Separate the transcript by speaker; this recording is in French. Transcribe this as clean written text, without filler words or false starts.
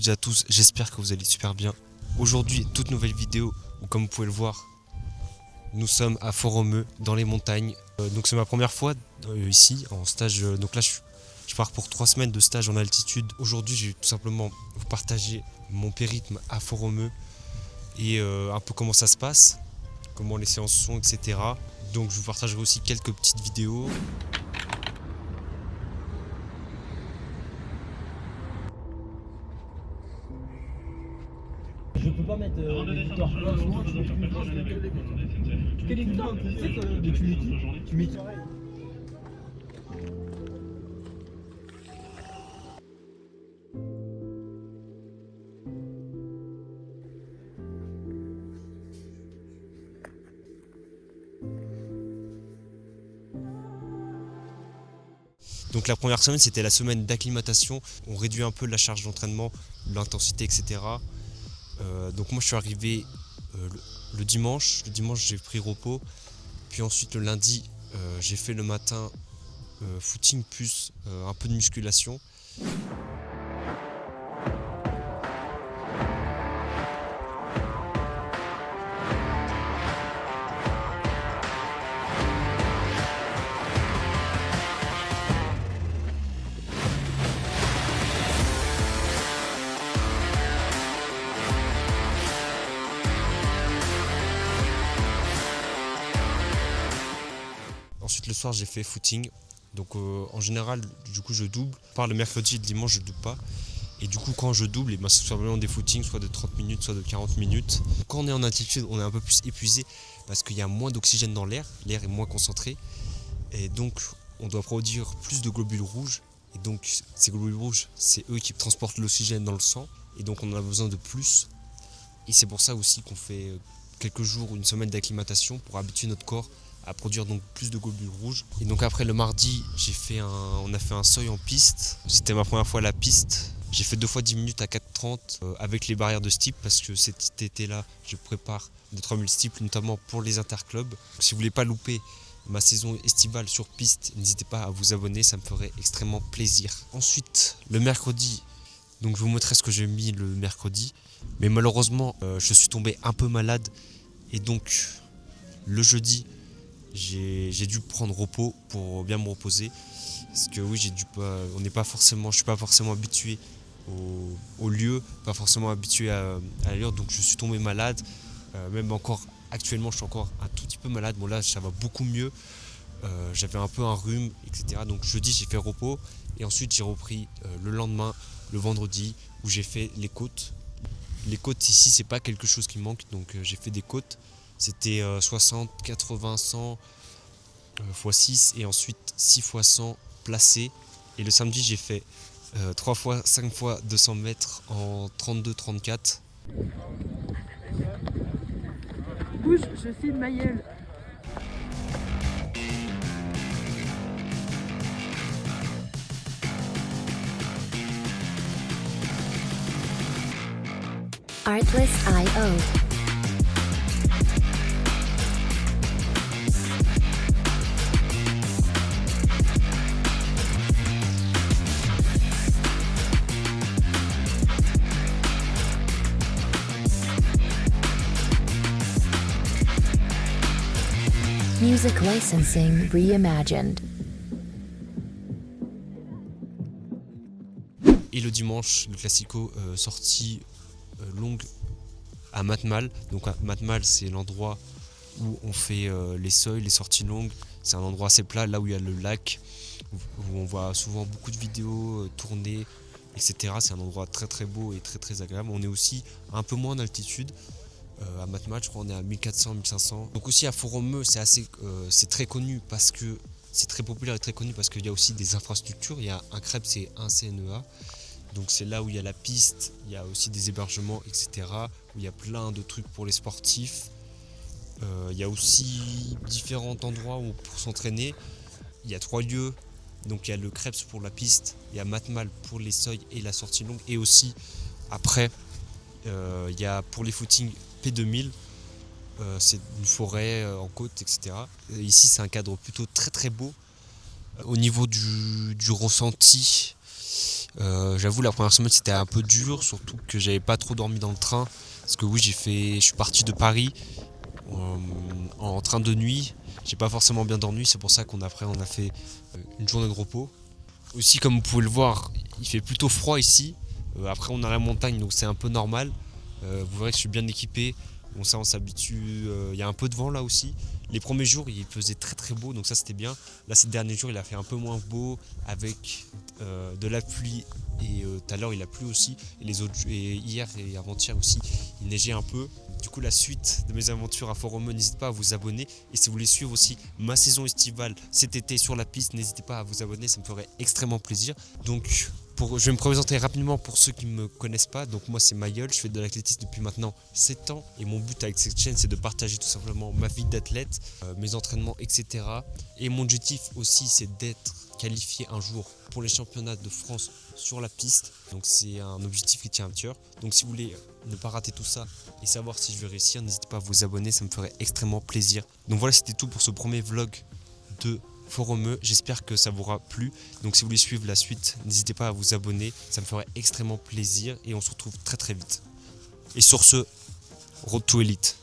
Speaker 1: toutes et à tous, j'espère que vous allez super bien. Aujourd'hui, toute nouvelle vidéo où comme vous pouvez le voir, nous sommes à Fort-Romeu dans les montagnes. Donc c'est ma première fois ici en stage. Donc là je pars pour 3 semaines de stage en altitude. Aujourd'hui je vais tout simplement vous partager mon périple à Fort-Romeu et un peu comment ça se passe, comment les séances sont, etc. Donc je vous partagerai aussi quelques petites vidéos.
Speaker 2: Je peux pas mettre les victoires. Quel est victoire? Tu sais que mais tu mets qui? Tu mets qui?
Speaker 1: Donc la première semaine c'était la semaine d'acclimatation, on réduit un peu la charge d'entraînement, l'intensité, etc. Donc moi je suis arrivé le dimanche j'ai pris repos, puis ensuite le lundi j'ai fait le matin footing plus un peu de musculation. Ensuite le soir j'ai fait footing, donc en général du coup je double, par le mercredi et le dimanche je double pas. Et du coup quand je double, c'est simplement des footings soit de 30 minutes soit de 40 minutes. Quand on est en altitude on est un peu plus épuisé parce qu'il y a moins d'oxygène dans l'air, l'air est moins concentré et donc on doit produire plus de globules rouges. Et donc ces globules rouges c'est eux qui transportent l'oxygène dans le sang et donc on en a besoin de plus. Et c'est pour ça aussi qu'on fait quelques jours ou une semaine d'acclimatation pour habituer notre corps à produire donc plus de globules rouges. Et donc après le mardi, on a fait un seuil en piste. C'était ma première fois à la piste. J'ai fait 2 fois 10 minutes à 4,30 avec les barrières de steep parce que cet été-là, je prépare des 3000 steep notamment pour les interclubs. Donc, si vous voulez pas louper ma saison estivale sur piste, n'hésitez pas à vous abonner, ça me ferait extrêmement plaisir. Ensuite, le mercredi, donc je vous montrerai ce que j'ai mis le mercredi. Mais malheureusement, je suis tombé un peu malade et donc le jeudi, j'ai dû prendre repos pour bien me reposer parce que oui je suis pas forcément habitué au lieu, pas forcément habitué à l'allure, donc je suis tombé malade, même encore actuellement je suis encore un tout petit peu malade. Bon là ça va beaucoup mieux, j'avais un peu un rhume, etc. Donc jeudi j'ai fait repos et ensuite j'ai repris le lendemain, le vendredi, où j'ai fait les côtes. Les côtes ici c'est pas quelque chose qui manque, donc j'ai fait des côtes. C'était 60, 80, 100 x 6 et ensuite 6 x 100 placés. Et le samedi j'ai fait 3 fois 5 fois 200 mètres en 32-34.
Speaker 3: Bouge, je filme ma gueule.
Speaker 4: Artlist.io. Music licensing reimagined.
Speaker 1: Et le dimanche, le classico, sortie longue à Matmal. Donc à Matmal c'est l'endroit où on fait les seuils, les sorties longues. C'est un endroit assez plat, là où il y a le lac, où on voit souvent beaucoup de vidéos tournées, etc. C'est un endroit très très beau et très très agréable. On est aussi un peu moins d'altitude. À Matmal, je crois on est à 1400-1500. Donc aussi à Fort-Romeu, c'est très connu parce que c'est très populaire et très connu parce qu'il y a aussi des infrastructures. Il y a un CREPS et un CNEA. Donc c'est là où il y a la piste, il y a aussi des hébergements, etc. Où il y a plein de trucs pour les sportifs. Il y a aussi différents endroits pour s'entraîner. Il y a 3 lieux. Donc il y a le CREPS pour la piste, il y a Matmal pour les seuils et la sortie longue. Et aussi après, il y a pour les footings P2000, c'est une forêt en côte, etc. Ici c'est un cadre plutôt très très beau. Au niveau du ressenti, J'avoue la première semaine c'était un peu dur, surtout que j'avais pas trop dormi dans le train. Parce que oui je suis parti de Paris en train de nuit. J'ai pas forcément bien dormi, c'est pour ça qu'on a fait une journée de repos. Aussi comme vous pouvez le voir, il fait plutôt froid ici. Après on a la montagne donc c'est un peu normal. Vous verrez que je suis bien équipé. Bon ça on s'habitue, il y a un peu de vent là aussi. Les premiers jours il faisait très très beau donc ça c'était bien. Là ces derniers jours il a fait un peu moins beau avec de la pluie et tout à l'heure il a plu aussi. Et hier et avant-hier aussi il neigeait un peu. Du coup la suite de mes aventures à Fort-Romeu, n'hésitez pas à vous abonner. Et si vous voulez suivre aussi ma saison estivale cet été sur la piste, n'hésitez pas à vous abonner, ça me ferait extrêmement plaisir. Donc je vais me présenter rapidement pour ceux qui ne me connaissent pas. Donc moi c'est Mayeul, je fais de l'athlétisme depuis maintenant 7 ans. Et mon but avec cette chaîne c'est de partager tout simplement ma vie d'athlète, mes entraînements, etc. Et mon objectif aussi c'est d'être qualifié un jour pour les championnats de France sur la piste. Donc c'est un objectif qui tient à cœur. Donc si vous voulez ne pas rater tout ça et savoir si je vais réussir, n'hésitez pas à vous abonner, ça me ferait extrêmement plaisir. Donc voilà, c'était tout pour ce premier vlog de Fort-Romeu, j'espère que ça vous aura plu. Donc si vous voulez suivre la suite, n'hésitez pas à vous abonner, ça me ferait extrêmement plaisir et on se retrouve très très vite. Et sur ce, Road to Elite.